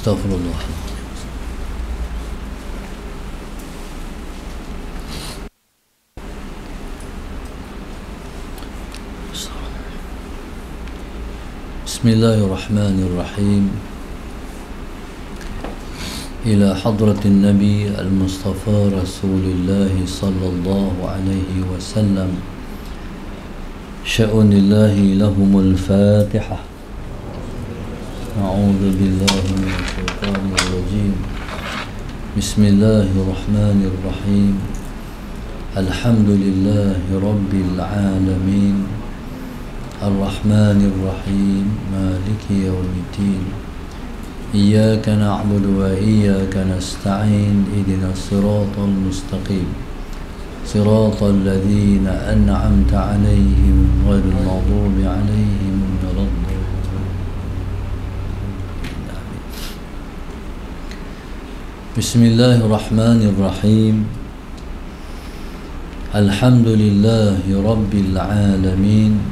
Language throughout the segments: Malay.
Astaghfirullah. Bismillahirrahmanirrahim. Ila hadratin Nabi al-Mustafa Rasulullah sallallahu alaihi wasallam. Sya'unillahi lahumul Fatihah. أعوذ بالله من الشيطان الرجيم بسم الله الرحمن الرحيم الحمد لله رب العالمين الرحمن الرحيم مالك يوم الدين إياك نعبد وإياك نستعين اهدنا الصراط المستقيم صراط الذين أنعمت عليهم غير المغضوب عليهم ولا الضالين. Bismillahirrahmanirrahim. Alhamdulillahi Rabbil Alamin.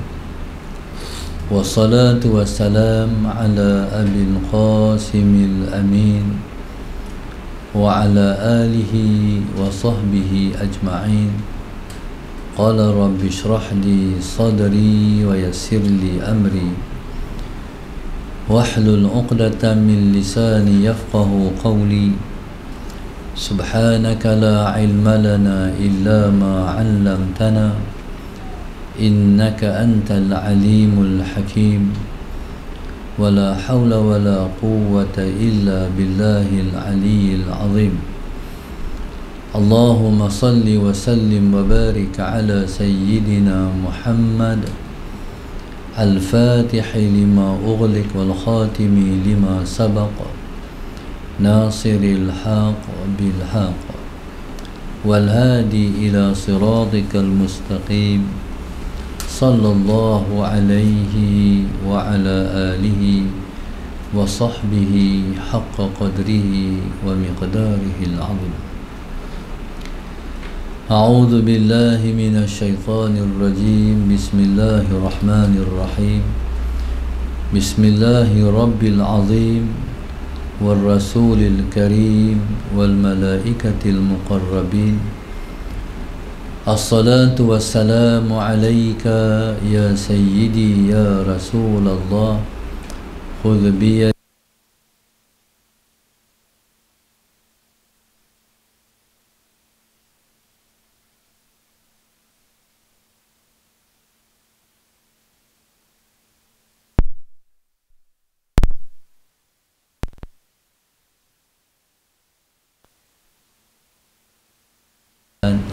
Wassalatu wassalam ala Abil Qasimil Amin wa ala alihi wa sahbihi ajma'in. Qala rabbi shrah li sadri wa yassir li amri wahlul 'uqdatam min lisani yafqahu qawli. Subhanaka la ilma lana illa ma 'allamtana innaka antal alimul hakim wa la hawla wa la quwwata illa billahil aliyyil azim. Allahumma salli wa sallim wa barik ala sayyidina Muhammad al-fatihi lima ughliq wal khatimi lima sabaq ناصر الحق بالحق والهادي إلى صراطك المستقيم صلى الله عليه وعلى آله وصحبه حق قدره ومقداره العظيم. أعوذ بالله من الشيطان الرجيم بسم الله الرحمن الرحيم بسم الله رب العظيم والرسول الكريم والملائكة المقربين. الصلاة والسلام عليك يا سيدي يا رسول الله خذ بيدي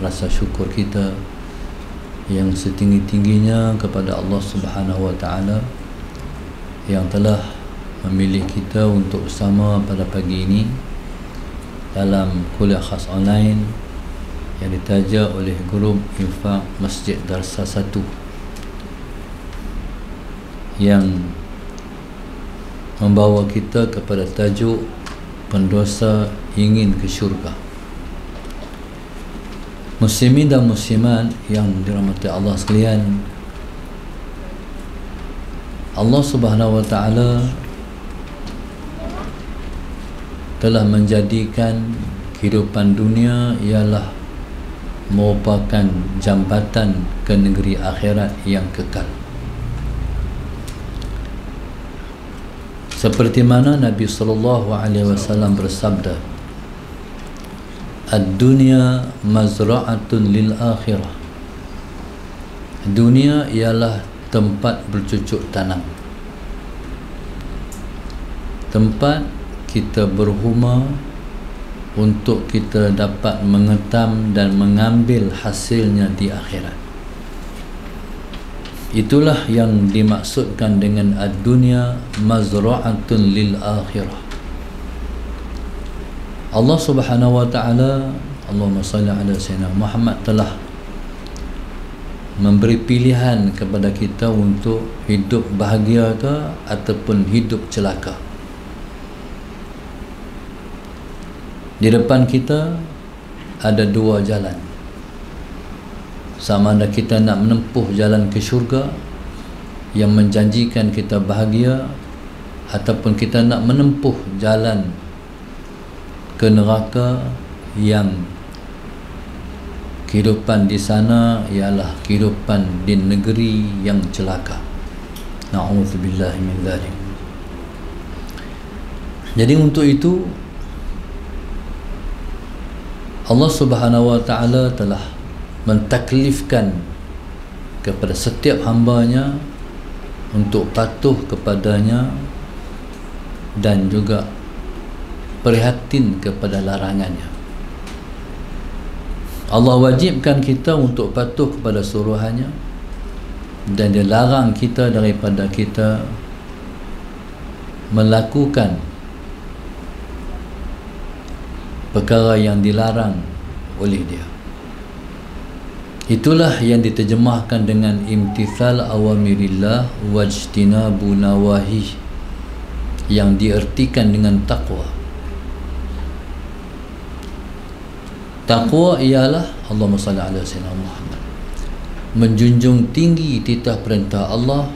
rasa syukur kita yang setinggi-tingginya kepada Allah Subhanahu wa taala yang telah memilih kita untuk bersama pada pagi ini dalam kuliah khas online yang ditaja oleh grup Infak Masjid Darsa 1 yang membawa kita kepada tajuk pendosa ingin ke syurga. Muslimin dan muslimat yang dirahmati Allah sekalian, Allah Subhanahu wa taala telah menjadikan kehidupan dunia ialah merupakan jambatan ke negeri akhirat yang kekal. Seperti mana Nabi sallallahu alaihi wasallam bersabda, Ad-dunya mazra'atun lil akhirah. Dunia ialah tempat bercucuk tanam, tempat kita berhuma untuk kita dapat mengetam dan mengambil hasilnya di akhirat. Itulah yang dimaksudkan dengan ad-dunya mazra'atun lil akhirah. Allah Subhanahu wa taala, Allahumma salli ala sayyidina Muhammad, telah memberi pilihan kepada kita untuk hidup bahagia ke ataupun hidup celaka. Di depan kita ada dua jalan. Sama ada kita nak menempuh jalan ke syurga yang menjanjikan kita bahagia, ataupun kita nak menempuh jalan ke neraka yang kehidupan di sana ialah kehidupan di negeri yang celaka. Na'udzubillah min dzalik. Jadi untuk itu Allah Subhanahu wa ta'ala telah mentaklifkan kepada setiap hambanya untuk patuh kepadanya dan juga prihatin kepada larangannya. Allah wajibkan kita untuk patuh kepada suruhannya dan dia larang kita daripada kita melakukan perkara yang dilarang oleh dia. Itulah yang diterjemahkan dengan imtithal awamirillah wajtinabu nawahih, yang diartikan dengan taqwa. Taqwa ialah Allahumma salli ala sayyidina Muhammad, menjunjung tinggi titah perintah Allah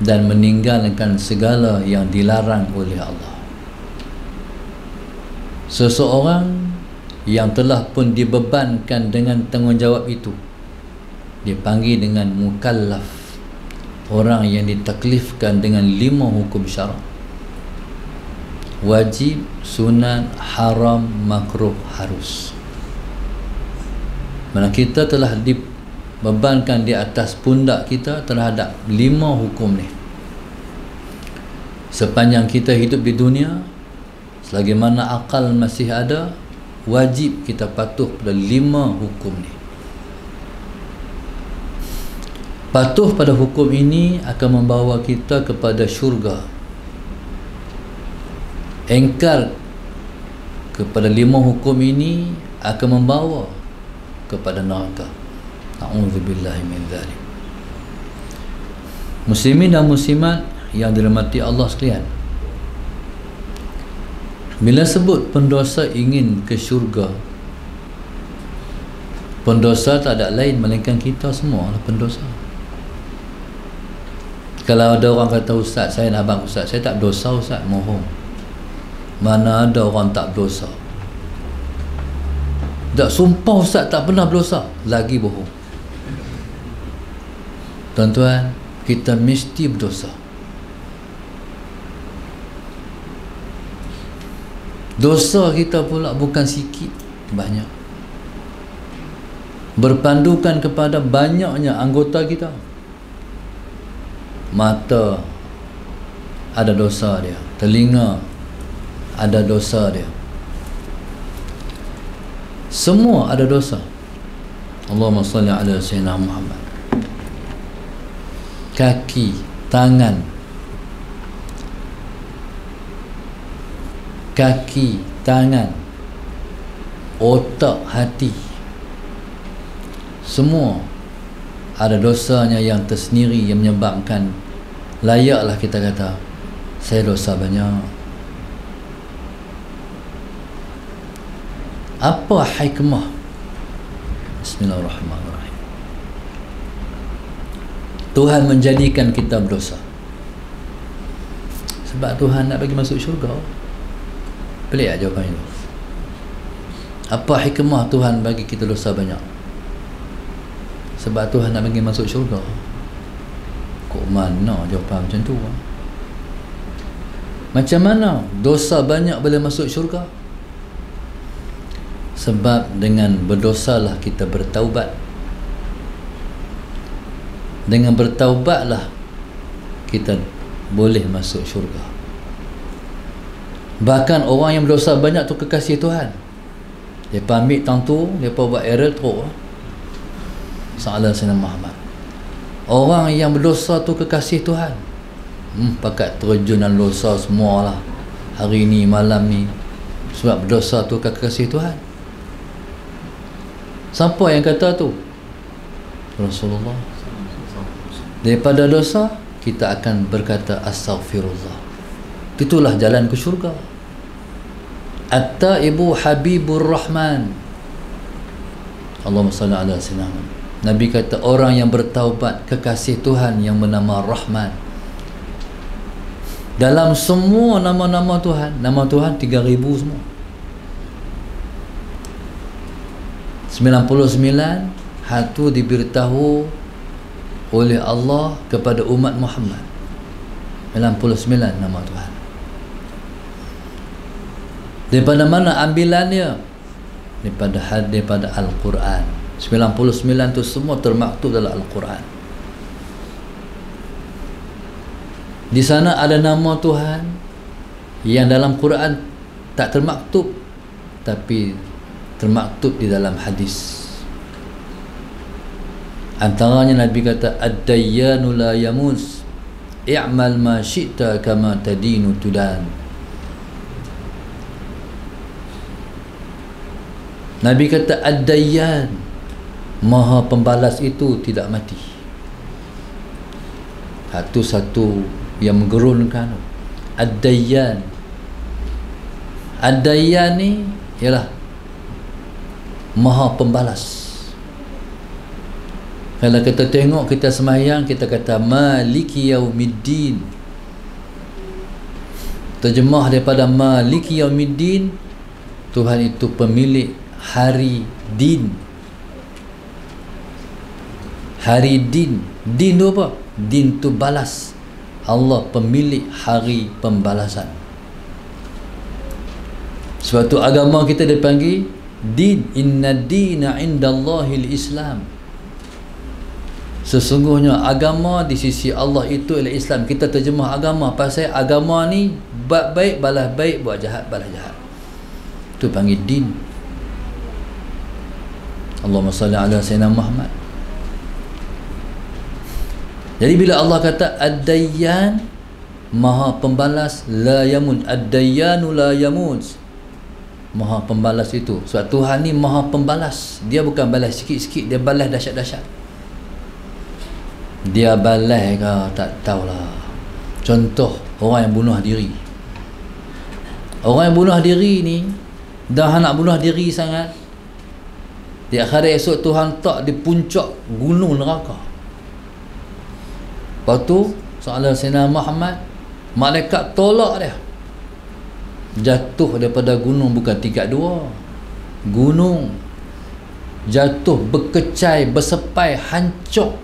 dan meninggalkan segala yang dilarang oleh Allah. Seseorang yang telah pun dibebankan dengan tanggungjawab itu dipanggil dengan mukallaf, orang yang ditaklifkan dengan 5 hukum syarak: wajib, sunat, haram, makruh, harus. Mana kita telah dibebankan di atas pundak kita terhadap 5 hukum ni. Sepanjang kita hidup di dunia, selagi mana akal masih ada, wajib kita patuh pada 5 hukum ni. Patuh pada hukum ini akan membawa kita kepada syurga. Engkar kepada 5 hukum ini akan membawa kepada neraka. A'udzubillahi min dzalik. Muslimin dan muslimat yang dirahmati Allah sekalian, bila sebut pendosa ingin ke syurga, pendosa tak ada lain melainkan kita semua lah pendosa. Kalau ada orang kata, ustaz, saya nak abang ustaz, saya tak berdosa ustaz, mohon. Mana ada orang tak berdosa? Tak, sumpah ustaz tak pernah berdosa, lagi bohong. Tuan-tuan, kita mesti berdosa. Dosa kita pula bukan sikit, banyak. Berpandukan kepada banyaknya anggota kita. Mata ada dosa dia, telinga ada dosa dia, semua ada dosa. Allahumma salli ala sayyidina Muhammad. Kaki, tangan, kaki, tangan, otak, hati, semua ada dosanya yang tersendiri, yang menyebabkan layaklah kita kata, saya dosa banyak. Apa hikmah? Bismillahirrahmanirrahim. Tuhan menjadikan kita berdosa sebab Tuhan nak bagi masuk syurga. Pelik tak jawapan itu? Apa hikmah Tuhan bagi kita dosa banyak? Sebab Tuhan nak bagi masuk syurga. Kok mana jawapan macam tu? Macam mana dosa banyak boleh masuk syurga? Sebab dengan berdosalah kita bertaubat. Dengan bertaubatlah kita boleh masuk syurga. Bahkan orang yang berdosa banyak tu kekasih Tuhan. Dia ambil tang tu, dia buat error teruk. Salah Sayyidina Muhammad. Orang yang berdosa tu kekasih Tuhan. Pakat terjunan dosa semualah hari ni, malam ni. Sebab berdosa tu kekasih Tuhan. Siapa yang kata tu? Rasulullah. Daripada dosa kita akan berkata astaghfirullah. Itulah jalan ke syurga. At-taibu habibur rahman. Allahumma salli ala sayyidina Muhammad. Nabi kata orang yang bertaubat kekasih Tuhan yang bernama Rahman. Dalam semua nama-nama Tuhan 3,000 semua. 99 hatu diberitahu oleh Allah kepada umat Muhammad. 99 nama Tuhan. Daripada mana ambilannya? Daripada Al-Quran. 99 tu semua termaktub dalam Al-Quran. Di sana ada nama Tuhan yang dalam Quran tak termaktub, tapi termaktub di dalam hadis. Antaranya Nabi kata, ad-dayyanu la yamus, i'mal ma syi'ta kama tadinu tudan. Nabi kata ad-dayyan, maha pembalas itu tidak mati. Satu yang menggerunkan. Ad-dayyan, ad-dayyan ni ialah maha pembalas. Kalau kita tengok kita sembahyang, kita kata maliki yaumiddin. Terjemah daripada maliki yaumiddin, Tuhan itu pemilik hari din. Hari din. Din tu apa? Din tu balas. Allah pemilik hari pembalasan. Sebab tu agama kita dipanggil din. Inna dina indallahil Islam. Sesungguhnya agama di sisi Allah itu ialah Islam. Kita terjemah agama pasal agama ni buat baik balas baik, buat jahat balas jahat. Itu panggil din. Allahumma salli ala sayyidina Muhammad. Jadi bila Allah kata ad-dayyan, maha pembalas, la yamun, ad-dayyanu la yamun, maha pembalas itu. Sebab Tuhan ni maha pembalas. Dia bukan balas sikit-sikit, dia balas dahsyat-dahsyat. Dia balas ke tak tahulah. Contoh orang yang bunuh diri. Orang yang bunuh diri ni dah nak bunuh diri sangat, di akhirat esok Tuhan tak di puncak gunung neraka. Lepas tu soalan Sayyidina Muhammad, malaikat tolak dia, jatuh daripada gunung, bukan tingkat 2, gunung jatuh, berkecai, bersepai, hancur,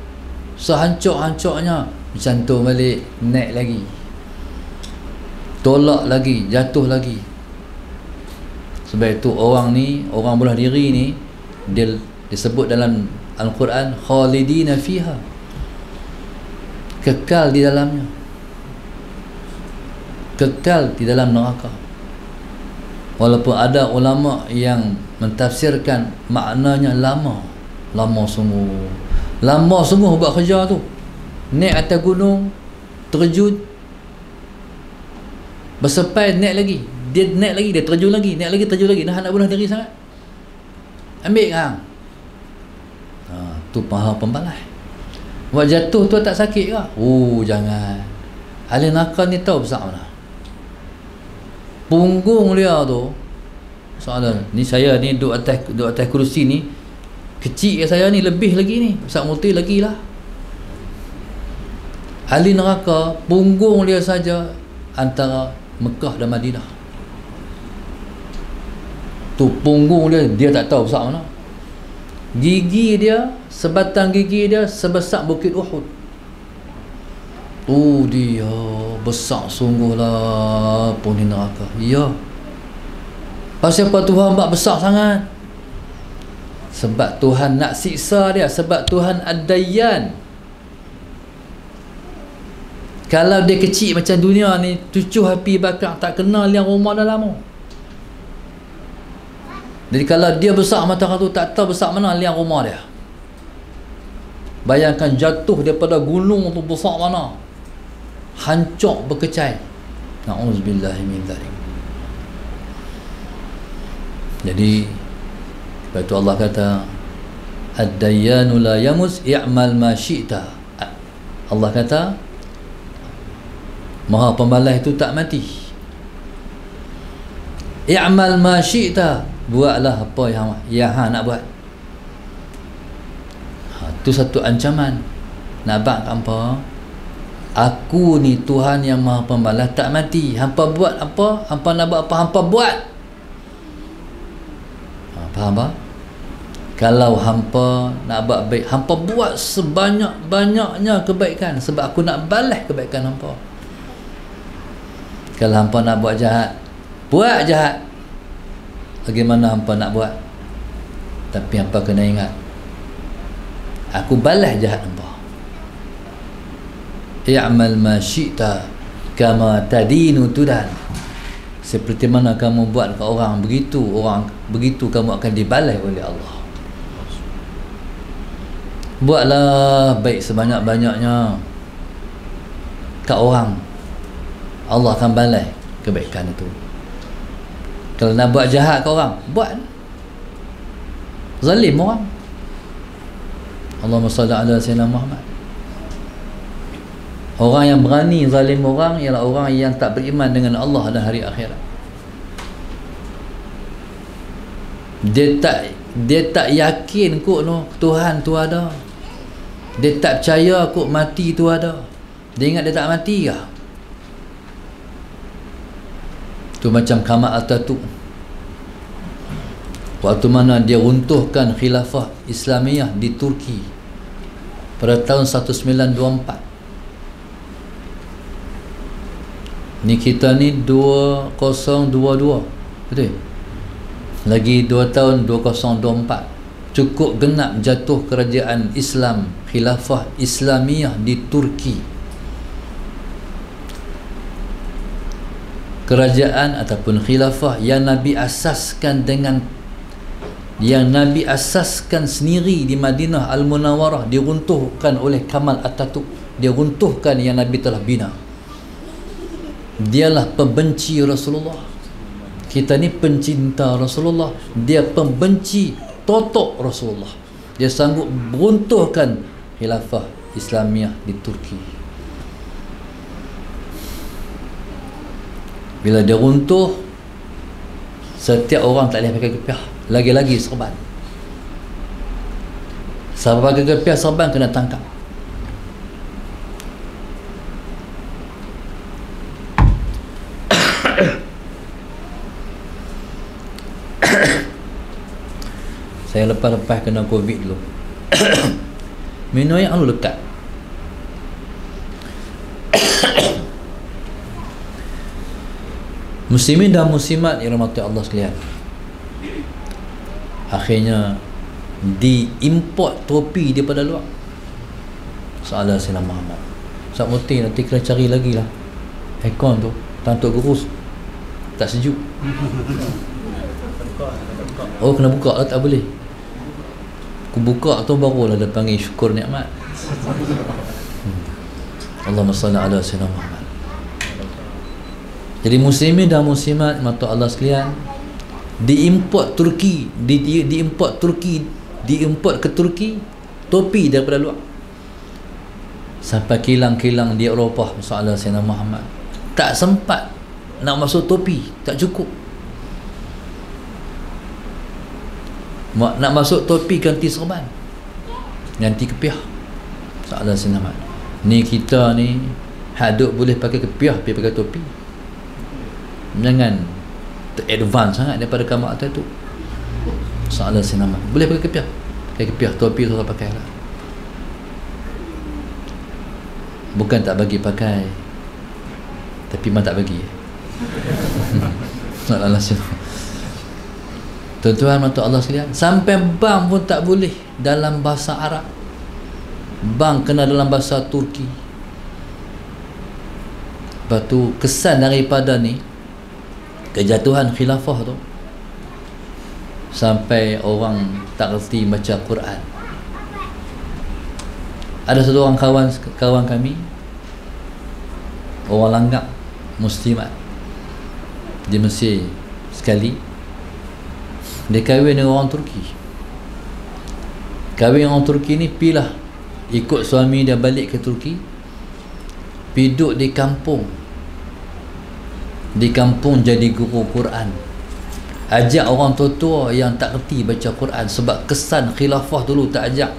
sehancur-hancurnya, jantung balik, naik lagi, tolak lagi, jatuh lagi. Sebab itu orang ni, orang bunuh diri ni, dia disebut dalam Al-Quran khalidina fiha, kekal di dalamnya, kekal di dalam neraka. Walaupun ada ulama yang mentafsirkan maknanya lama sungguh buat kerja tu, naik atas gunung, terjun, bersepai, naik lagi, dia naik lagi, dia terjun lagi, naik lagi, terjun lagi, nak bunuh diri sangat, ambil kan. Tu paha pembalas. Buat jatuh tu tak sakit ke? Oh jangan. Ahli neraka ni tahu besar mana punggung dia tu. Soalan ni, saya ni duduk atas kerusi ni, kecil ke saya ni, lebih lagi ni, besar multi lagi lah. Ahli neraka punggung dia saja antara Mekah dan Madinah. Tu punggung dia tak tahu besar mana. Gigi dia, sebatang gigi dia sebesar bukit Uhud. Oh dia besar sungguhlah penghuni neraka. Ya. Pasal apa Tuhan buat besar sangat? Sebab Tuhan nak siksa dia. Sebab Tuhan ad-dayyan. Kalau dia kecil macam dunia ni, 7 api bakar tak kenal yang rumah dah lama. Jadi kalau dia besar matahari tu, tak tahu besar mana liang rumah dia. Bayangkan jatuh daripada gunung tu besar mana, hancur, berkecai. Na'udzubillahi min dzalik. Jadi sebab itu Allah kata ad-dayyanu la yamus, i'mal ma syi'ta. Allah kata maha pembalas itu tak mati. I'mal ma syi'ta, buatlah apa yang hang nak buat. Tu satu ancaman. Nak buat apa? Aku ni Tuhan yang maha pembalas, tak mati. Hampa buat apa, hampa nak buat apa, hampa buat. Faham tak? Kalau hampa nak buat baik, hampa buat sebanyak-banyaknya kebaikan, sebab aku nak balas kebaikan hampa. Kalau hampa nak buat jahat, buat jahat. Bagaimana hampa nak buat? Tapi hampa kena ingat, aku balas jahat hampa. I'mal ma syi'ta kama tadinu tudan. Seperti mana kamu buat ke orang, begitu kamu akan dibalas oleh Allah. Buatlah baik sebanyak-banyaknya kat orang, Allah akan balas kebaikan itu. Kalau nak buat jahat kat orang, buat. Zalim orang, Allahumma salli ala sayyidina Muhammad. Orang yang berani zalim orang ialah orang yang tak beriman dengan Allah dan hari akhirat. Dia tak yakin kot Tuhan tu ada. Dia tak percaya kot mati tu ada. Dia ingat dia tak mati ke? Tu macam Kamal Atatürk. Waktu mana dia runtuhkan khilafah Islamiyah di Turki pada tahun 1924. Ni kita ni 2022, betul? Lagi 2 tahun 2024 cukup genap jatuh kerajaan Islam, khilafah Islamiyah di Turki. Kerajaan ataupun khilafah yang Nabi asaskan sendiri di Madinah Al-Munawwarah, diruntuhkan oleh Kamal Atatürk. Dia runtuhkan yang Nabi telah bina. Dialah pembenci Rasulullah. Kita ni pencinta Rasulullah, dia pembenci totok Rasulullah. Dia sanggup beruntuhkan khilafah Islamiyah di Turki. Bila dia runtuh, setiap orang tak boleh pakai kepiah, lagi-lagi serban. Siapa pakai kepiah serban kena tangkap. Saya lepas-lepas kena Covid dulu. Minum yang lalu lekat. Muslimin dan muslimat yang rahmati Allah sekalian, akhirnya diimport topi daripada luar. Salah Sayyidina Muhammad. Saat mutih nanti kena cari lagi lah aircon tu, tantuk kurus, tak sejuk. Oh, kena buka lah, tak boleh. Aku buka tu barulah dia panggil syukur nikmat. Allahumma salli ala sayyidina Muhammad. Jadi muslimin dan muslimat mata Allah sekalian, diimport Turki, diimport ke Turki topi daripada luar. Sampai kilang-kilang di Eropah, masalah Sayyidina Muhammad tak sempat nak masuk topi, tak cukup. Nak masuk topi ganti serban, ganti kepiah. Masalah Sayyidina Muhammad. Ni kita ni haduk boleh pakai kepiah, pergi pakai topi. Jangan advance sangat daripada Kamal Atatürk. Masalah Sayyidina Muhammad. Boleh pakai kepiah, pakai kepiah, topi tu tak pakai lah. Bukan tak bagi pakai, tapi memang tak bagi. Salah Sayyidina. Tuan-tuan mata Allah sekalian, sampai bank pun tak boleh dalam bahasa Arab. Bank kena dalam bahasa Turki. Lepas tu kesan daripada ni kejatuhan khilafah tu, sampai orang tak reti baca Quran. Ada satu orang kawan kami, orang Langgak, muslimat di Mesir sekali. Dia kahwin dengan orang Turki. Kahwin dengan orang Turki ni, pilah ikut suami dia balik ke Turki, piduk di kampung. Di kampung jadi guru Quran. Ajak orang tua-tua yang tak reti baca Quran. Sebab kesan khilafah dulu tak ajak,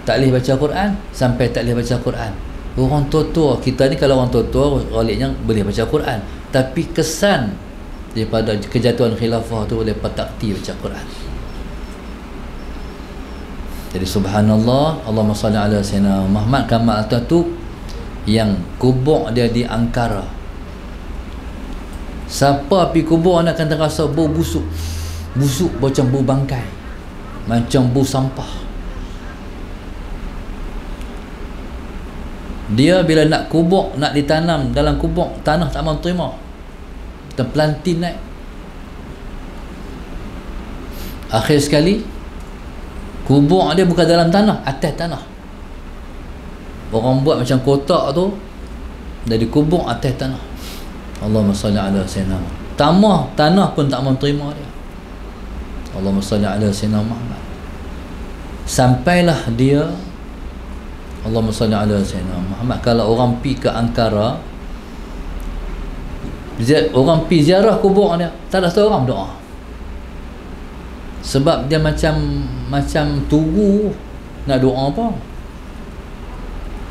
tak boleh baca Quran, sampai tak boleh baca Quran. Orang tua-tua kita ni, kalau orang tua-tua galiknya boleh baca Quran, tapi kesan daripada kejatuhan khilafah tu mereka tak kerti baca Quran. Jadi subhanallah, Allahumma salli ala sayyidina Muhammad. Kamal Atatürk yang kubur dia di Ankara, siapa pergi kubur anda akan terasa bau busuk, macam bau bangkai, macam bau sampah. Dia bila nak kubur, nak ditanam dalam kubur, tanah tak mahu terima, terpelantin naik. Akhir sekali kubur dia bukan dalam tanah, atas tanah. Orang buat macam kotak tu, dari kubur atas tanah. Allahumma salli ala sayyidina Muhammad. Tanah pun tak mahu terima dia. Allahumma salli ala sayyidina Muhammad. Sampailah dia, Allahumma salli ala sayyidina Muhammad. Kalau orang pi ke Ankara, orang pi ziarah kubur dia, tak ada seorang doa. Sebab dia macam tugu nak doa apa,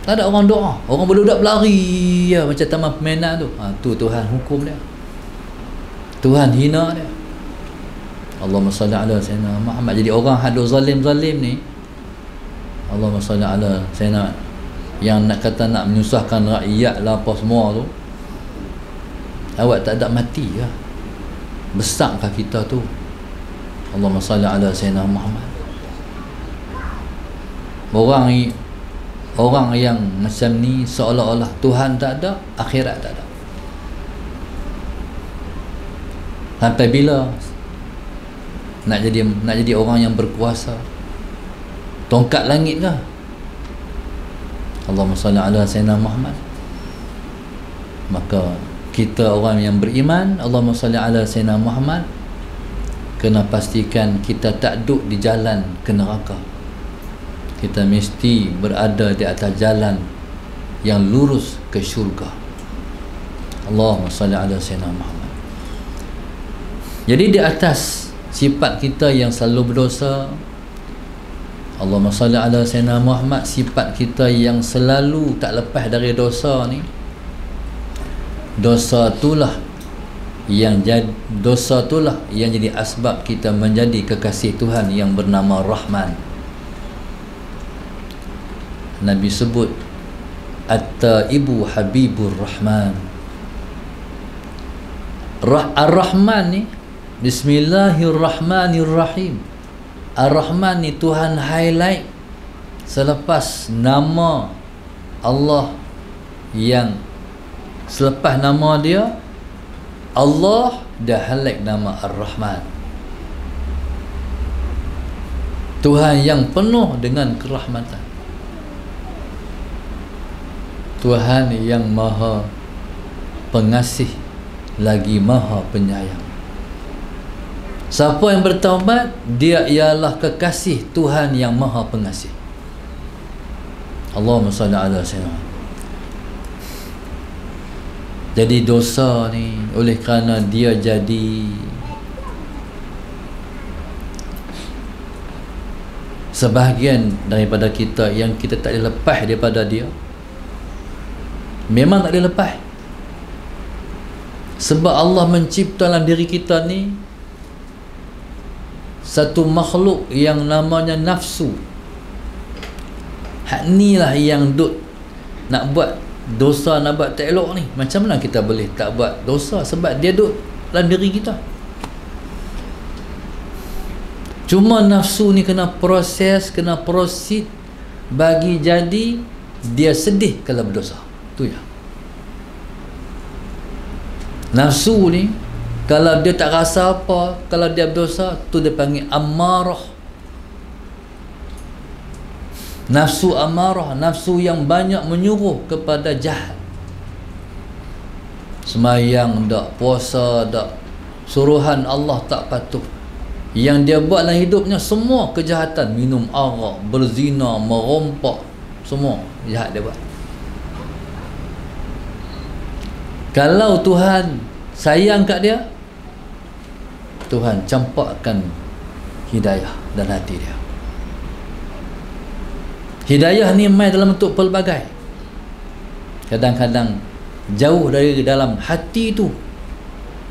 tak ada orang doa. Orang budak berlari ya, macam taman permainan tu. Tu Tuhan hukum dia, Tuhan hina dia. Allahumma salli ala sayyidina Muhammad. Jadi orang hadut zalim-zalim ni, Allahumma salli ala sayyidina, yang nak kata nak menyusahkan rakyat lah apa semua tu, awak tak ada mati lah, besakkah kita tu? Allahumma salli ala sayyidina Muhammad. Orang yang macam ni seolah-olah Tuhan tak ada, akhirat tak ada. Sampai bila nak jadi orang yang berkuasa? Tongkat langit kah? Allahumma salli ala sayyidina Muhammad. Maka kita orang yang beriman, Allahumma salli ala sayyidina Muhammad, kena pastikan kita tak duduk di jalan ke neraka. Kita mesti berada di atas jalan yang lurus ke syurga. Allahumma salli ala sayyidina Muhammad. Jadi di atas sifat kita yang selalu berdosa, Allahumma salli ala sayyidina Muhammad, sifat kita yang selalu tak lepas dari dosa ni, dosa itulah yang jadi asbab kita menjadi kekasih Tuhan yang bernama Rahman. Nabi sebut At-Taibu Habibur Rahman. Ar-Rahman ni, Bismillahirrahmanirrahim. Ar-Rahman ni Tuhan highlight selepas nama Allah, yang selepas nama dia Allah dah highlight nama Ar-Rahman. Tuhan yang penuh dengan kerahmatan, Tuhan yang maha pengasih lagi maha penyayang. Siapa yang bertaubat, dia ialah kekasih Tuhan yang maha pengasih. Allahumma salli ala sayyidina. Jadi dosa ni, oleh kerana dia jadi sebahagian daripada kita yang kita tak boleh lepas daripada dia, memang tak boleh lepas. Sebab Allah mencipta dalam diri kita ni satu makhluk yang namanya nafsu. Hak ni lah yang duk nak buat dosa, nak buat tak elok ni. Macam mana kita boleh tak buat dosa? Sebab dia duk dalam diri kita. Cuma nafsu ni kena proses, kena proceed bagi jadi dia sedih kalau berdosa. Tu ya. Nafsu ni kalau dia tak rasa apa, kalau dia berdosa, tu dia panggil ammarah. Nafsu amarah, nafsu yang banyak menyuruh kepada jahat. Semayang tak, puasa tak, suruhan Allah tak patuh. Yang dia buat dalam hidupnya semua kejahatan, minum arak, berzina, merompak, semua jahat dia buat. Kalau Tuhan sayang kat dia, Tuhan campakkan hidayah dalam hati dia. Hidayah ni mai dalam bentuk pelbagai. kadang-kadang jauh dari dalam hati tu.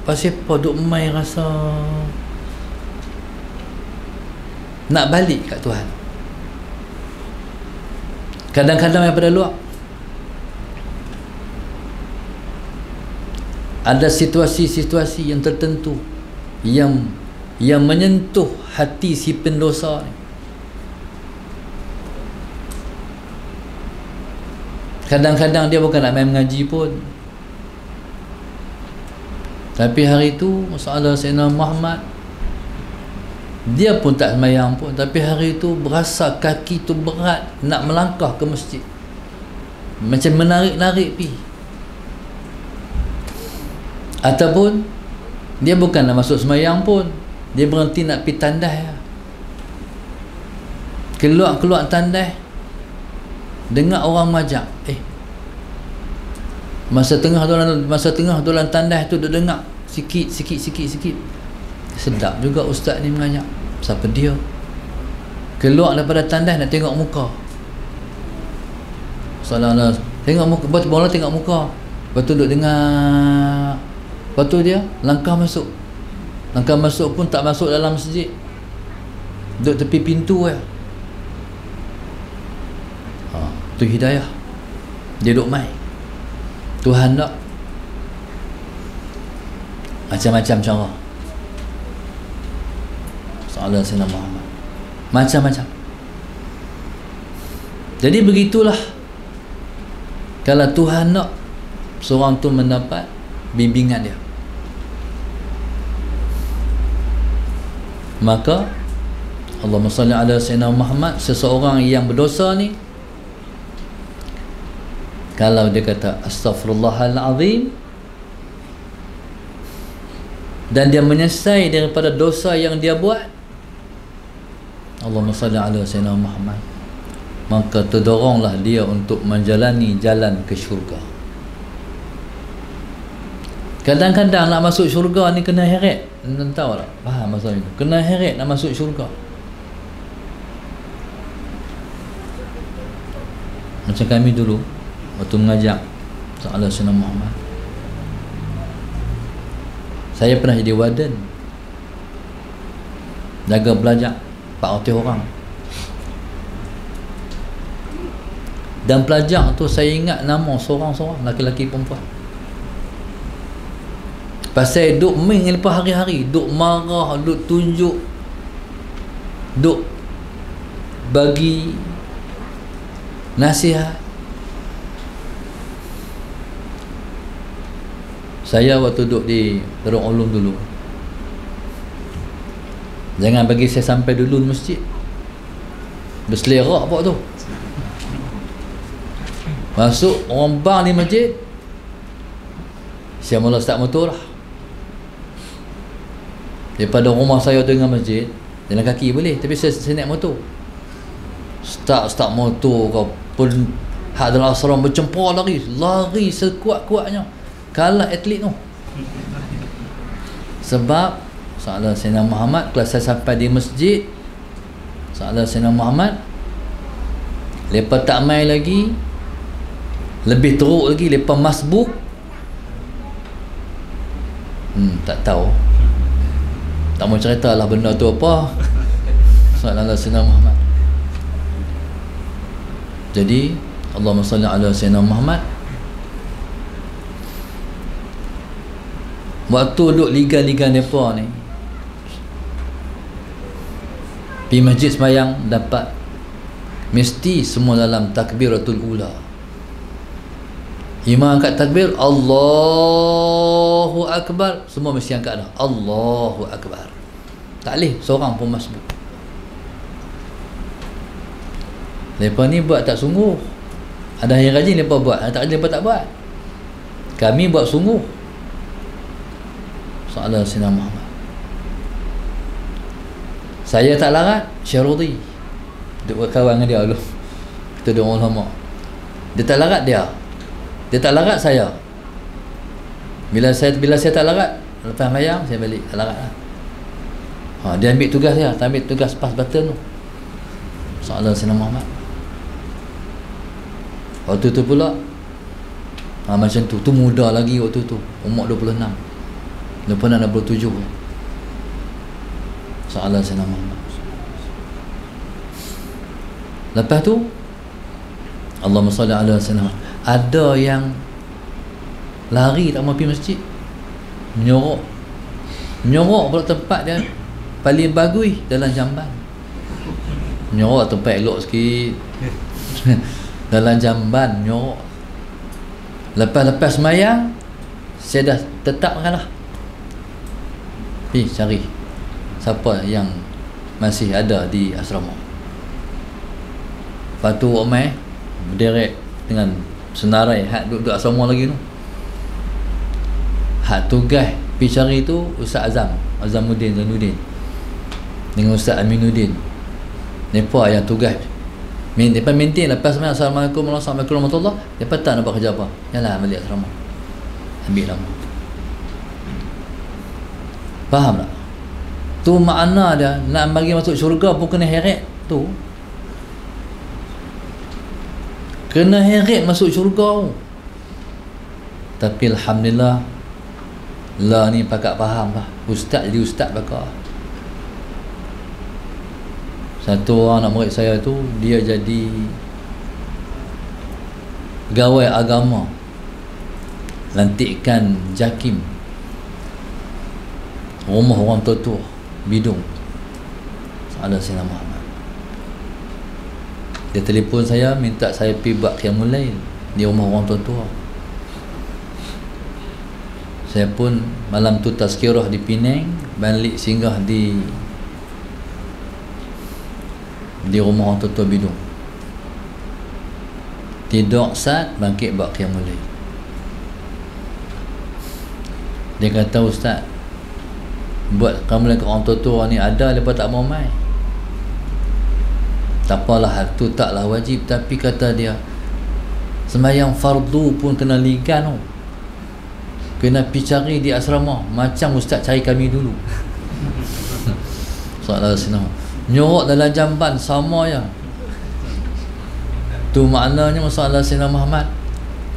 Pasal apa duk main rasa nak balik kat Tuhan. Kadang-kadang daripada luar ada situasi-situasi yang tertentu yang menyentuh hati si pendosa ni. Kadang-kadang dia bukan nak main mengaji pun, tapi hari tu masalah Sayyidina Muhammad, dia pun tak sembahyang pun, tapi hari tu berasa kaki tu berat nak melangkah ke masjid, macam menarik-narik pi. Ataupun dia bukan nak masuk sembahyang pun, dia berhenti nak pergi tandas ya. Keluar tandas, dengar orang majak, masa tengah dalam tandas tu duk dengar sikit. Sedap juga ustaz ni mengajak. Siapa dia? Keluar daripada tandas nak tengok muka. Salah tengok muka, bola tengok muka. Lepas tu duk dengar. Lepas tu dia langkah masuk pun tak masuk dalam masjid, duduk tepi pintu ya. Tu hidayah. Dia duduk main Tuhan tak. Macam-macam cara soalan Sayyidina Muhammad, macam-macam. Jadi begitulah, kalau Tuhan nak seorang tu mendapat bimbingan dia, maka Allahumma salli ala Sayyidina Muhammad, seseorang yang berdosa ni, kalau dia kata astaghfirullahalazim dan dia menyesal daripada dosa yang dia buat, Allahumma salli ala Sayyidina Muhammad, maka terdoronglah dia untuk menjalani jalan ke syurga. Kadang-kadang nak masuk syurga ni kena heret. Anda tahu tak? Faham masalah itu? Kena heret nak masuk syurga. Macam kami dulu waktu mengajak soalan Sayyidina Muhammad, saya pernah jadi warden, jaga belajar 400 orang. Dan pelajar tu saya ingat nama seorang-seorang, laki-laki perempuan. Pasal duk main lepas hari-hari, duk marah, duk tunjuk, duk bagi nasihat. Saya waktu duduk di Darul Ulum dulu, jangan bagi saya sampai dulu di masjid, berselerak apa tu. Masuk orang bang di masjid, saya mula start motor lah. Daripada rumah saya dengan masjid, jalan kaki boleh, tapi saya naik motor. Start motor kau pun hak dalam asram bercempur, lari sekuat-kuatnya, kalah atlet tu. Sebab soalan Sayyidina Muhammad, kalau saya sampai di masjid soalan Sayyidina Muhammad, lepas tak main lagi, lebih teruk lagi, lepas masbuk, tak tahu, tak mau cerita lah benda tu apa. Soalan Sayyidina Muhammad. Jadi Allahumma salli ala Sayyidina Muhammad. Waktu duduk liga-liga mereka ni, pergi masjid sembahyang, dapat mesti semua dalam takbiratul ula. Imam angkat takbir, Allahu Akbar, semua mesti angkat dah, Allahu Akbar. Tak boleh seorang pun masbuk. Lepas ni buat tak sungguh. Ada yang rajin lepas buat, ada tak rajin lepas tak buat. Kami buat sungguh. Soalan Sayyidina Muhammad. Saya tak larat, Syarudi duduk berkawan dengan dia dulu, kita duduk ulama. Dia tak larat dia tak larat saya. Bila saya tak larat, lepas mayang saya balik, tak larat lah. Dia ambil tugas dia, tak ambil tugas pas button tu. Soalan Sayyidina Muhammad. Waktu tu pula Macam tu muda lagi waktu tu, umur 26, 27. Soalan Sayyidina Muhammad. Lepas tu Allahumma salli ala Sayyidina Muhammad. Ada yang lari tak mau pergi masjid, menyorok pula tempat dia paling bagus dalam jamban. Menyorok tempat elok sikit dalam jamban, menyorok. Lepas semayang, saya dah tetap kalah. Pergi cari siapa yang masih ada di asrama. Lepas tu Umar berderet dengan senarai hak duduk asrama lagi tu. Hak tugas pergi cari tu Ustaz Azamuddin Zainuddin dengan Ustaz Aminuddin. Mereka yang tugas mereka maintain. Lepas semayang Assalamualaikum warahmatullahi, mereka tak nak buat kerja apa. Yalah, balik asrama, ambil lama. Faham tak? Tu makna dia nak bagi masuk syurga pun kena heret tu. Kena heret masuk syurga tu. Tapi alhamdulillah lah ni pakak faham lah. Ustaz jadi ustaz pakak. Satu orang anak murid saya tu, dia jadi pegawai agama, lantikan JAKIM, rumah orang tua-tua, Bidung. Ada Sayyidina Muhammad. Dia telefon saya, minta saya pergi buat qiyamul lail di rumah orang tua-tua. Saya pun malam tu tazkirah di Penang, balik singgah di rumah orang tua-tua Bidung. Tidur sat, bangkit buat qiyamul lail. Dia kata, Ustaz, buat qiyamul lail ke orang tua-tua ni ada, lepas tak mau mai. Tak apalah, tu taklah wajib. Tapi kata dia, sembahyang fardu pun kena ligan tu. Kena pergi cari di asrama, macam Ustaz cari kami dulu. Soalan senang. Nyorok dalam jamban sama ya. Tu maknanya masalah Sayyidina Muhammad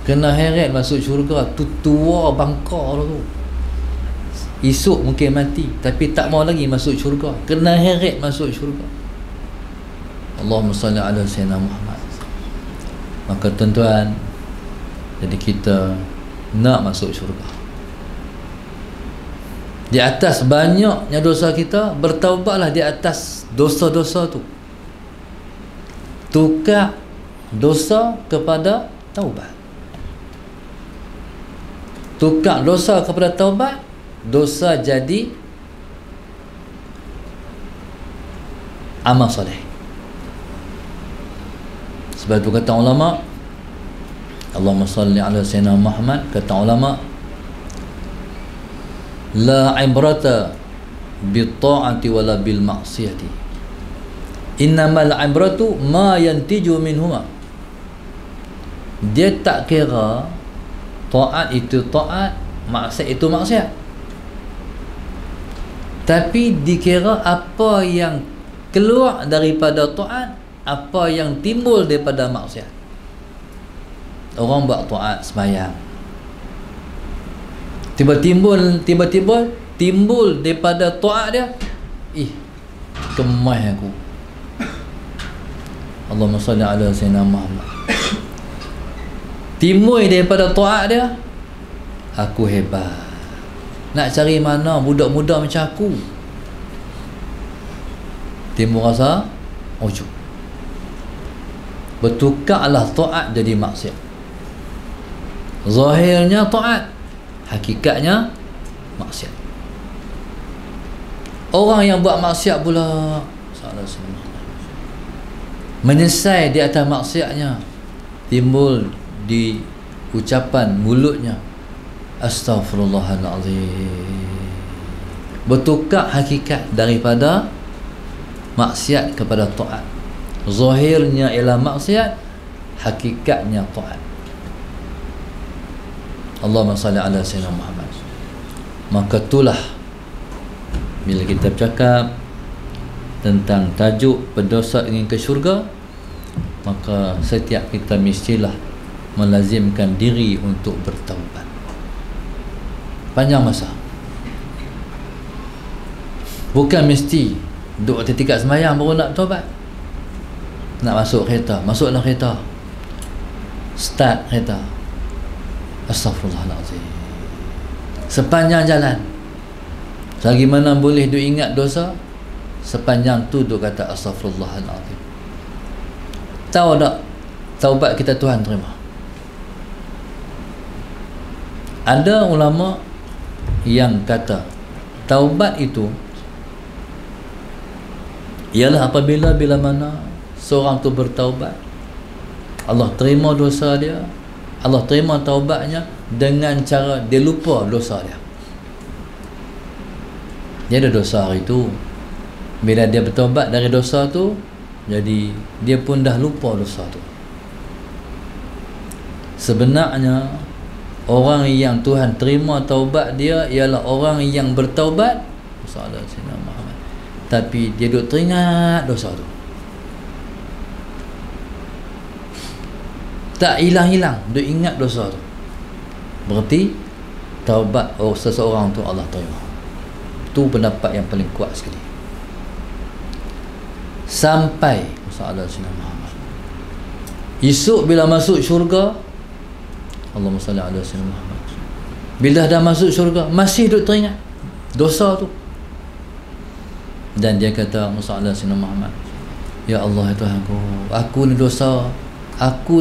kena heret masuk syurga. Tu tua bangka tu. Esok mungkin mati, tapi tak mau lagi masuk syurga. Kena heret masuk syurga. Allahumma salli ala Sayyidina Muhammad. Maka tuan-tuan, jadi kita nak masuk syurga. Di atas banyaknya dosa kita, bertaubatlah di atas dosa-dosa tu. Tukar dosa kepada taubat. Tukar dosa kepada taubat, dosa jadi amal soleh. Sebab tu kata ulama, Allahumma salli ala Sayyidina Muhammad, kata ulama, la ibrata bitta'ati wala bil ma'siyati, innamal ibratu ma yantiju minhuma. Dia tak kira taat itu taat, maksiat itu maksiat, tapi dikira apa yang keluar daripada taat, apa yang timbul daripada maksiat. Orang buat taat sembahyang, tiba-tiba timbul daripada taat dia, kemah aku. Allahumma salli ala Sayyidina Muhammad. Timbul daripada taat dia, aku hebat, nak cari mana budak-budak macam aku. Timbul rasa ujub, bertukarlah taat jadi maksiat. Zahirnya taat, hakikatnya maksiat. Orang yang buat maksiat pula menyesal di atas maksiatnya, timbul di ucapan mulutnya astaghfirullahalazim. Bertukar hakikat daripada maksiat kepada taat. Zahirnya ialah maksiat, hakikatnya taat. Allahumma salli ala Sayyidina Muhammad. Maka itulah bila kita bercakap tentang tajuk berdosa ingin ke syurga, maka setiap kita mestilah melazimkan diri untuk bertaubat. Panjang masa. Bukan mesti duduk atas tingkat sembahyang baru nak taubat. Nak masuk kereta, masuklah kereta, start kereta, astaghfirullahalazim, sepanjang jalan. Selagi mana boleh duk ingat dosa, sepanjang tu duk kata astaghfirullahalazim. Tahu tak taubat kita Tuhan terima? Ada ulama yang kata taubat itu ialah apabila bila mana seorang tu bertaubat, Allah terima dosa dia, Allah terima taubatnya dengan cara dia lupa dosa dia. Dia ada dosa hari tu, bila dia bertaubat dari dosa tu, jadi dia pun dah lupa dosa tu. Sebenarnya orang yang Tuhan terima taubat dia ialah orang yang bertaubat, tapi dia duk teringat dosa tu, tak hilang-hilang, duk ingat dosa tu. Berarti taubat seseorang tu Allah terima. Itu pendapat yang paling kuat sekali. Sampai esok bila masuk syurga, Allahumma salli ala sayyidina Muhammad, bila dah masuk syurga masih duk teringat dosa tu. Dan dia kata Musa ala sayyidina Muhammad, ya Allah ya Tuhanku, aku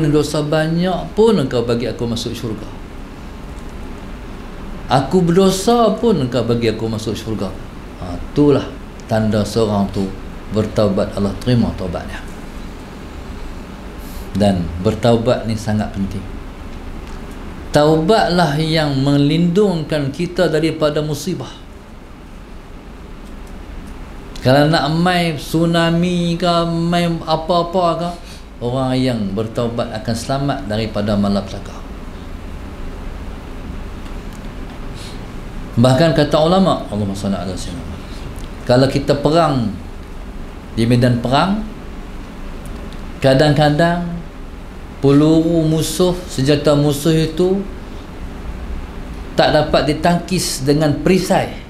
ni dosa banyak pun Engkau bagi aku masuk syurga. Aku berdosa pun Engkau bagi aku masuk syurga. Itulah tanda seorang tu bertaubat, Allah terima taubatnya. Dan bertaubat ni sangat penting. Taubatlah yang melindungkan kita daripada musibah. Kalau nak mai tsunami ke, mai apa-apa ke, orang yang bertaubat akan selamat daripada malapetaka. Bahkan kata ulama, Allahumma salli ala sayyidina, kalau kita perang di medan perang, kadang-kadang peluru musuh, senjata musuh itu tak dapat ditangkis dengan perisai.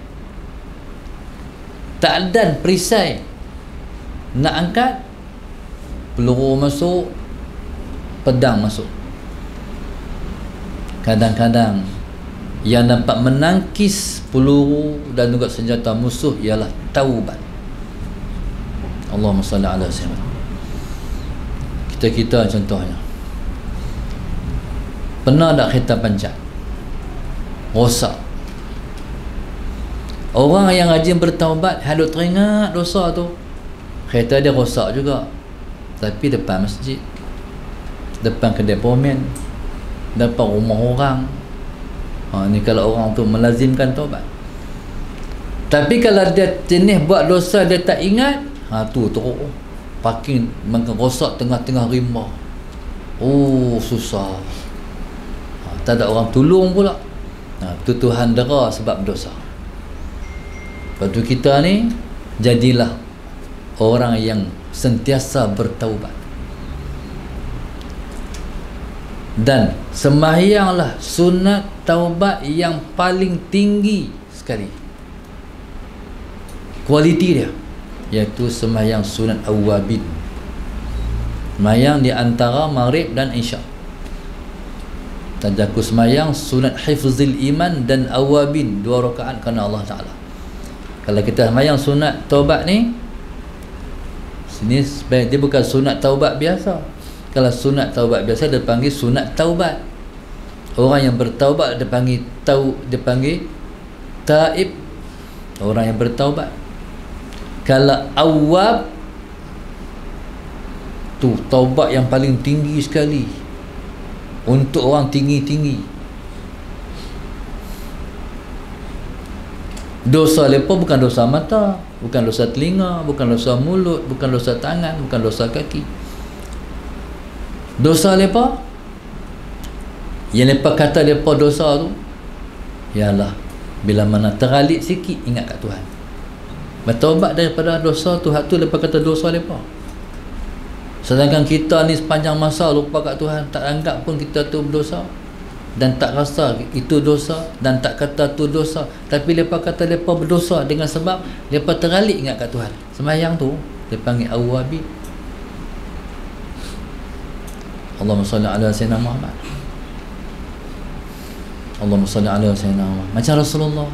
Tak ada perisai nak angkat, peluru masuk, pedang masuk. Kadang-kadang yang dapat menangkis peluru dan juga senjata musuh ialah taubat. Allahumma salli ala sayyidina. Kita contohnya, pernah tak kereta pancap rosak? Orang yang rajin bertaubat, hadut teringat dosa tu, kereta dia rosak juga, tapi depan masjid, depan kedai pomen, depan rumah orang. Ni kalau orang tu melazimkan taubat. Tapi kalau dia jenis buat dosa dia tak ingat, tu teruk, parking rosak tengah-tengah rimba. Susah. Tak ada orang tolong pula. Tu Tuhan dera sebab dosa. Lepas tu kita ni jadilah orang yang sentiasa bertaubat. Dan sembahyanglah sunat taubat yang paling tinggi sekali kualiti dia, iaitu sembahyang sunat awwabin, sembahyang di antara maghrib dan isya. Tajaku sembahyang sunat hifzil iman dan awwabin, 2 rakaat kerana Allah Ta'ala. Kalau kita sembahyang sunat taubat ni, sini dia bukan sunat taubat biasa. Kalau sunat taubat biasa dia panggil sunat taubat. Orang yang bertaubat dia panggil taib, orang yang bertaubat. Kalau awwab tu taubat yang paling tinggi sekali untuk orang tinggi-tinggi. Dosa lepa bukan dosa mata, bukan dosa telinga, bukan dosa mulut, bukan dosa tangan, bukan dosa kaki. Dosa lepa yang lepa kata lepa dosa tu ialah bila mana teralik sikit ingat kat Tuhan, bertaubat daripada dosa tu. Hak tu lepa kata dosa lepa. Sedangkan kita ni sepanjang masa lupa kat Tuhan, tak anggap pun kita tu berdosa, dan tak rasa itu dosa, dan tak kata tu dosa. Tapi lepas kata lepas berdosa dengan sebab lepas teralik ingat kat Tuhan. Sembahyang tu dia panggil awabin. Allahumma salli ala sayyidina Muhammad. Allahumma salli ala sayyidina Muhammad. Macam Rasulullah,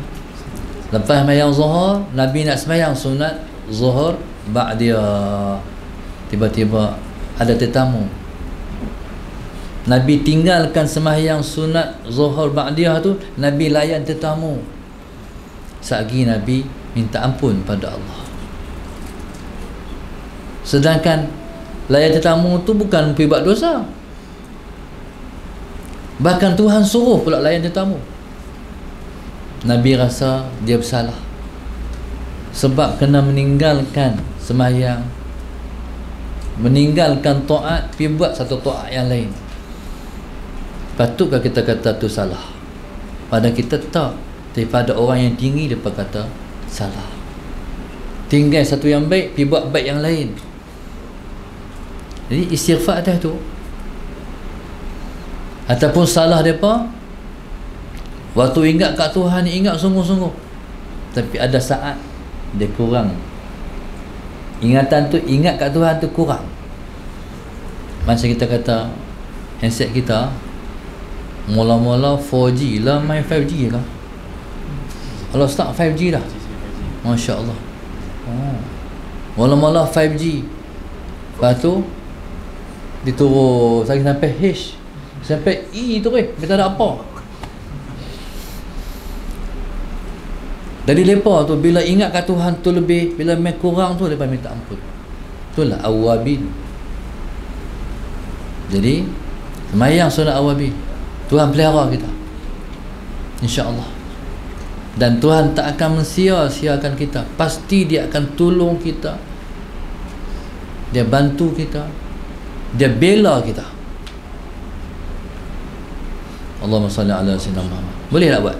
lepas sembahyang zuhur, Nabi nak sembahyang sunat zuhur ba'diyah, tiba-tiba ada tetamu. Nabi tinggalkan sembahyang sunat zuhur ba'diyah tu, Nabi layan tetamu. Satgi Nabi minta ampun pada Allah. Sedangkan layan tetamu tu bukan pergi buat dosa, bahkan Tuhan suruh pula layan tetamu. Nabi rasa dia bersalah sebab kena meninggalkan sembahyang, meninggalkan taat, pergi buat satu taat yang lain. Patutkah kita kata tu salah? Pada kita tak. Tapi pada orang yang tinggi, dia kata salah. Tinggal satu yang baik, pergi buat baik yang lain. Jadi istighfar dah tu. Ataupun salah mereka, waktu ingat kat Tuhan, ingat sungguh-sungguh, tapi ada saat dia kurang. Ingatan tu, ingat kat Tuhan tu kurang. Macam kita kata handset kita mula-mula 4G lah, main 5G lah. Kalau start 5G dah, Masya Allah. Mula-mula 5G, lepas tu diturun sampai H, sampai E tu dia tak ada apa. Dari lepas tu bila ingat kat Tuhan tu lebih, bila main kurang tu lepas minta ampun. Itulah awabin. Jadi sembahyang sunat awabin, Tuhan pelihara kita, insya-Allah. Dan Tuhan tak akan mensia-siakan kita. Pasti dia akan tolong kita, dia bantu kita, dia bela kita. Allahumma salli ala sayyidina Muhammad. Boleh tak buat?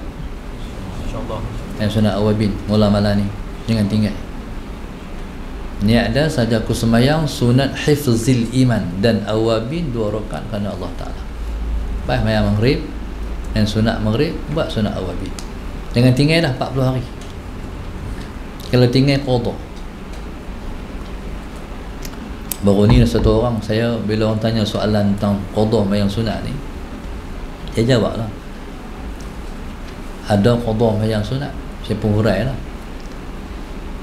InsyaAllah. Yang sunat awabin mula malam ni, jangan tinggal. Niat dah saja aku sembahyang sunat hifzil iman dan awabin 2 rakaat kerana Allah Ta'ala. Lepas sembahyang maghrib dan sunat maghrib, buat sunat awabin. Jangan tinggal dah 40 hari. Kalau tinggal qada. Baru ni satu orang, saya bila orang tanya soalan tentang qada sembahyang sunat ni, dia jawab lah, ada qada sembahyang sunat. Saya pun hurai lah.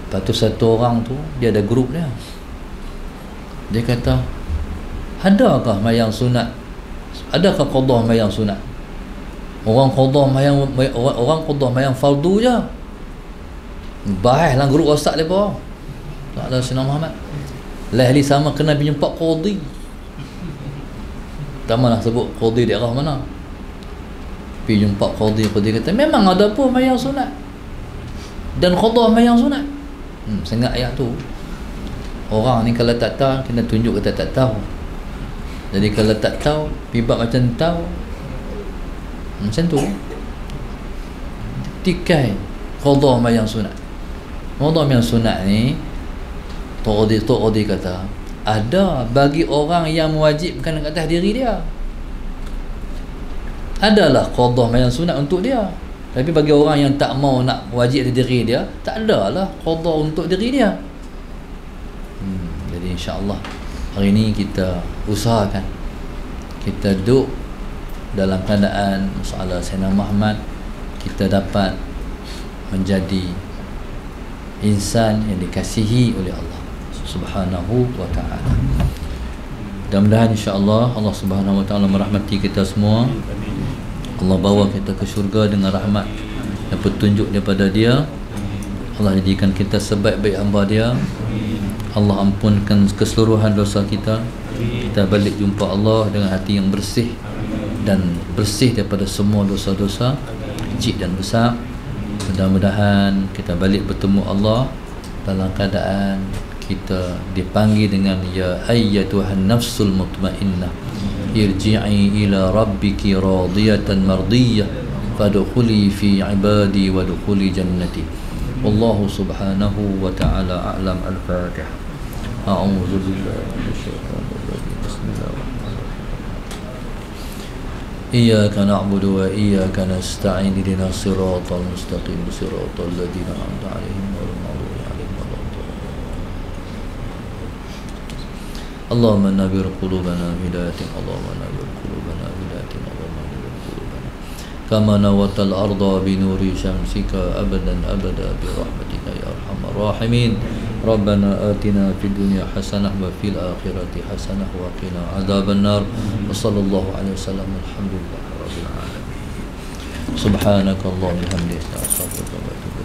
Lepas tu satu orang tu, dia ada grup dia, dia kata, adakah sembahyang sunat, adakah qada sembahyang sunat? Orang qada sembahyang fardu je. Bahas lah grup WhatsApp depa. Tak ada Sayyidina Muhammad. Lahli sama kena berjumpa qadi. Tak malah sebut qadi daerah mana. Pergi jumpa qadi kata memang ada pun sembahyang sunat dan qada sembahyang sunat. Sangat ayat tu. Orang ni kalau tak tahu, kena tunjuk kita tak tahu. Jadi kalau tak tahu, pibat macam tahu. Macam tu. Tikai qada sembahyang sunat. Qada sembahyang sunat ni Qadi kata ada bagi orang yang mewajibkan ke atas diri dia. Adalah qada sembahyang sunat untuk dia. Tapi bagi orang yang tak mau nak wajib di diri dia, tak adalah qada untuk diri dia. Jadi insya-Allah hari ni kita usahakan kita duduk dalam keadaan masalah Sayyidina Muhammad, kita dapat menjadi insan yang dikasihi oleh Allah Subhanahu wa ta'ala. Mudah-mudahan insya-Allah Allah Subhanahu wa ta'ala merahmati kita semua. Allah bawa kita ke syurga dengan rahmat dan petunjuk daripada Dia. Allah jadikan kita sebaik-baik hamba Dia. Allah ampunkan keseluruhan dosa kita. Kita balik jumpa Allah dengan hati yang bersih dan bersih daripada semua dosa-dosa kecil dan besar. Mudah-mudahan kita balik bertemu Allah dalam keadaan kita dipanggil dengan ya ayyatuhan nafsul mutmainnah irji'i ila rabbiki radiyatan mardiyah fadkhuli fi ibadi wadkhuli jannati. Wallahu subhanahu wa ta'ala a'lam. Al-Fatihah. أعوذ بالله من الشيطان الرجيم بسم الله الرحمن الرحيم إياك نعبد وإياك نستعين اهدنا الصراط المستقيم صراط الذين أنعمت عليهم غير المغضوب عليهم ولا الضالين اللهم نبر قلوبنا بهدايتك اللهم نبر قلوبنا بهدايتك اللهم نبر قلوبنا كما نورت الأرض بنور شمسك أبدا أبدا برحمتك يا أرحم الراحمين ربنا آتنا في الدنيا حسنة وفي الآخرة حسنة وقنا عذاب النار وصلى الله عليه وسلم الحمد لله رب العالمين سبحانك اللهم وبحمدك أستغفرك وأتوب